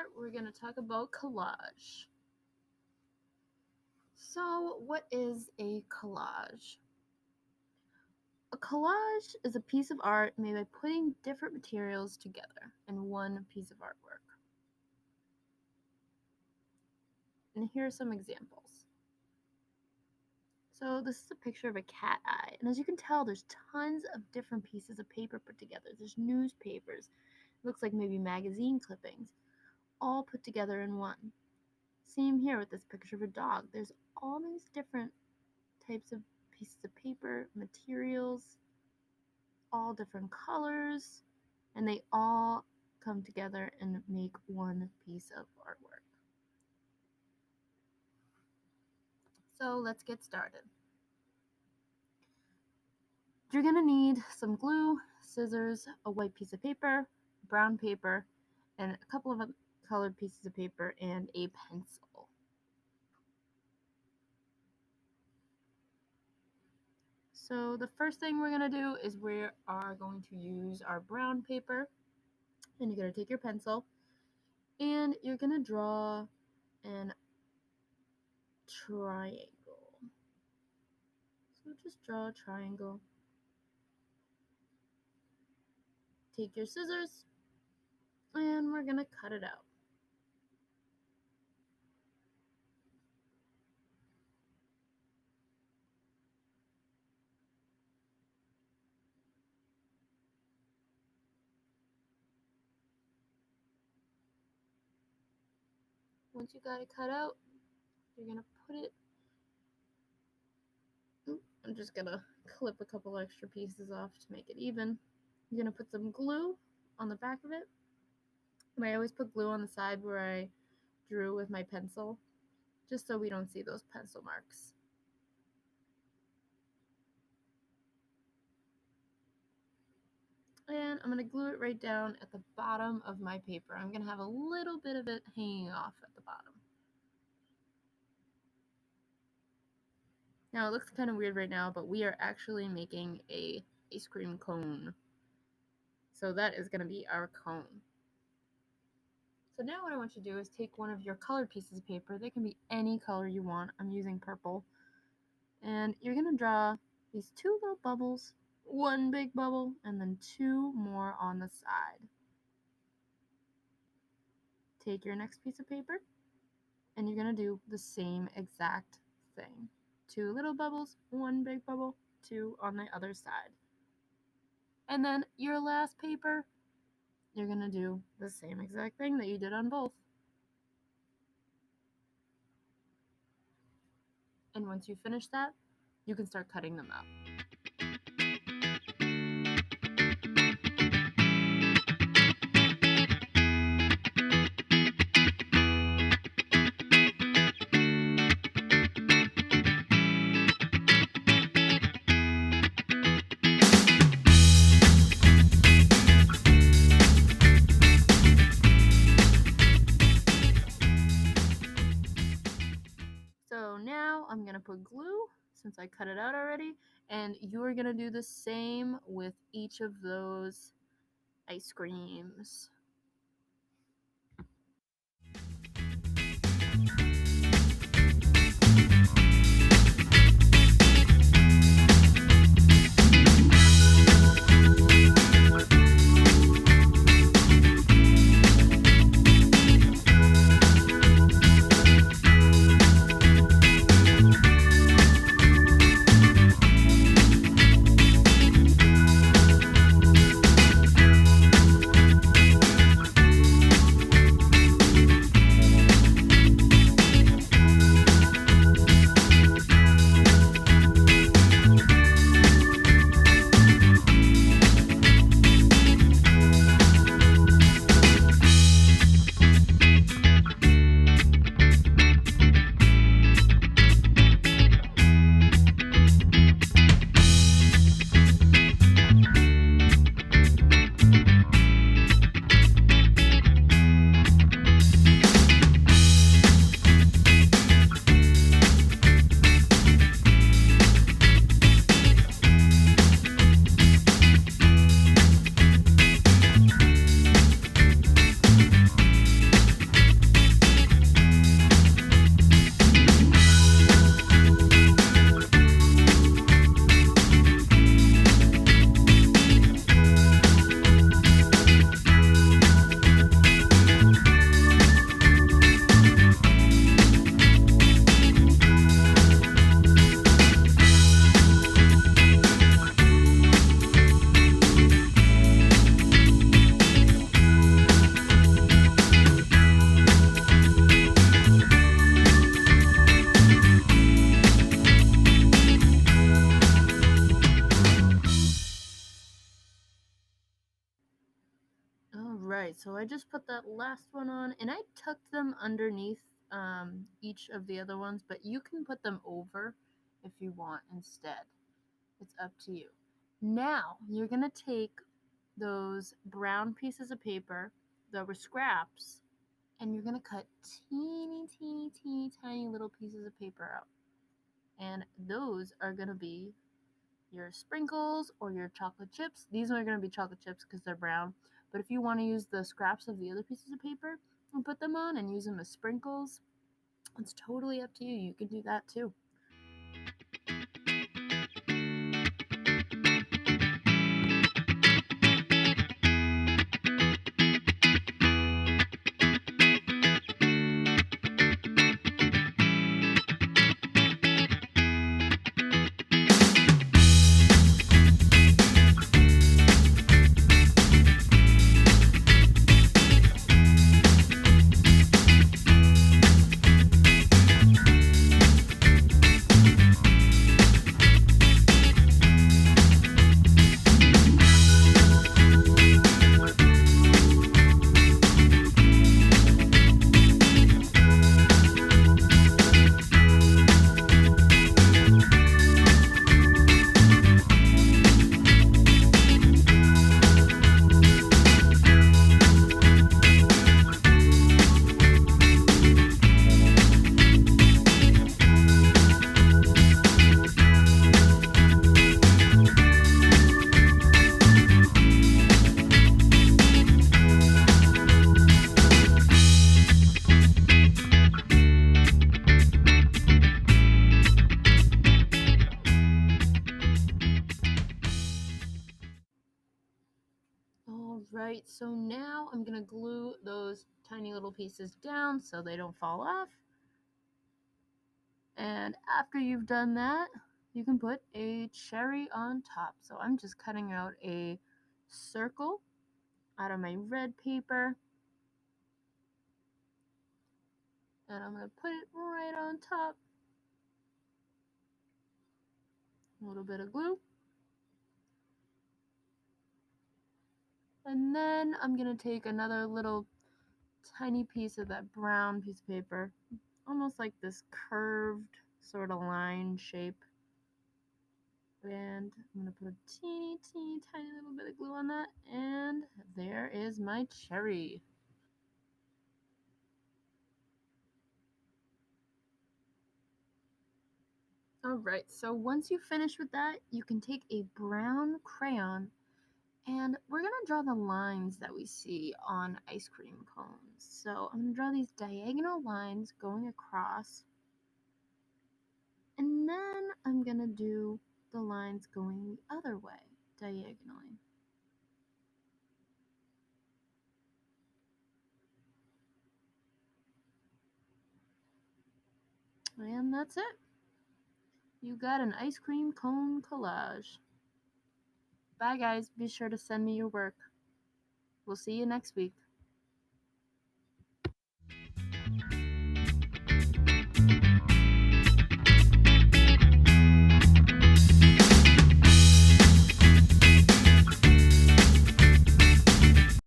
start, we're going to talk about collage. So, what is a collage? A collage is a piece of art made by putting different materials together in one piece of artwork. And here are some examples. So this is a picture of a cat eye, and as you can tell, there's tons of different pieces of paper put together. There's newspapers, looks like maybe magazine clippings, all put together in one. Same here with this picture of a dog. There's all these different types of pieces of paper, materials, all different colors, and they all come together and make one piece of artwork. So let's get started. You're going to need some glue, scissors, a white piece of paper, brown paper, and a couple of colored pieces of paper, and a pencil. So the first thing we're going to do is we are going to use our brown paper, and you're going to take your pencil, and you're going to draw an triangle. So just draw a triangle. Take your scissors, and we're going to cut it out. Once you got it cut out, you're going to put it, I'm just going to clip a couple extra pieces off to make it even. You're going to put some glue on the back of it. And I always put glue on the side where I drew with my pencil, just so we don't see those pencil marks. And I'm going to glue it right down at the bottom of my paper. I'm going to have a little bit of it hanging off at the bottom. Now it looks kind of weird right now, but we are actually making a ice cream cone. So that is going to be our cone. So now what I want you to do is take one of your colored pieces of paper. They can be any color you want. I'm using purple. And you're going to draw these two little bubbles, one big bubble, and then two more on the side. Take your next piece of paper, and you're going to do the same exact thing. Two little bubbles, one big bubble, two on the other side. And then your last paper, you're going to do the same exact thing that you did on both. And once you finish that, you can start cutting them out. So now I'm going to put glue, since I cut it out already, and you're going to do the same with each of those ice creams. Alright, so I just put that last one on and I tucked them underneath each of the other ones, but you can put them over if you want instead. It's up to you. Now, you're going to take those brown pieces of paper that were scraps and you're going to cut teeny, teeny, teeny, tiny little pieces of paper out. And those are going to be your sprinkles or your chocolate chips. These are going to be chocolate chips because they're brown. But if you want to use the scraps of the other pieces of paper and put them on and use them as sprinkles, it's totally up to you. You can do that too. Alright, so now I'm going to glue those tiny little pieces down so they don't fall off. And after you've done that, you can put a cherry on top. So I'm just cutting out a circle out of my red paper. And I'm going to put it right on top. A little bit of glue. And then I'm going to take another little tiny piece of that brown piece of paper, almost like this curved sort of line shape. And I'm going to put a teeny, teeny, tiny little bit of glue on that. And there is my cherry. Alright, so once you finish with that, you can take a brown crayon and we're going to draw the lines that we see on ice cream cones. So I'm going to draw these diagonal lines going across. And then I'm going to do the lines going the other way, diagonally. And that's it. You got an ice cream cone collage. Bye guys, be sure to send me your work. We'll see you next week.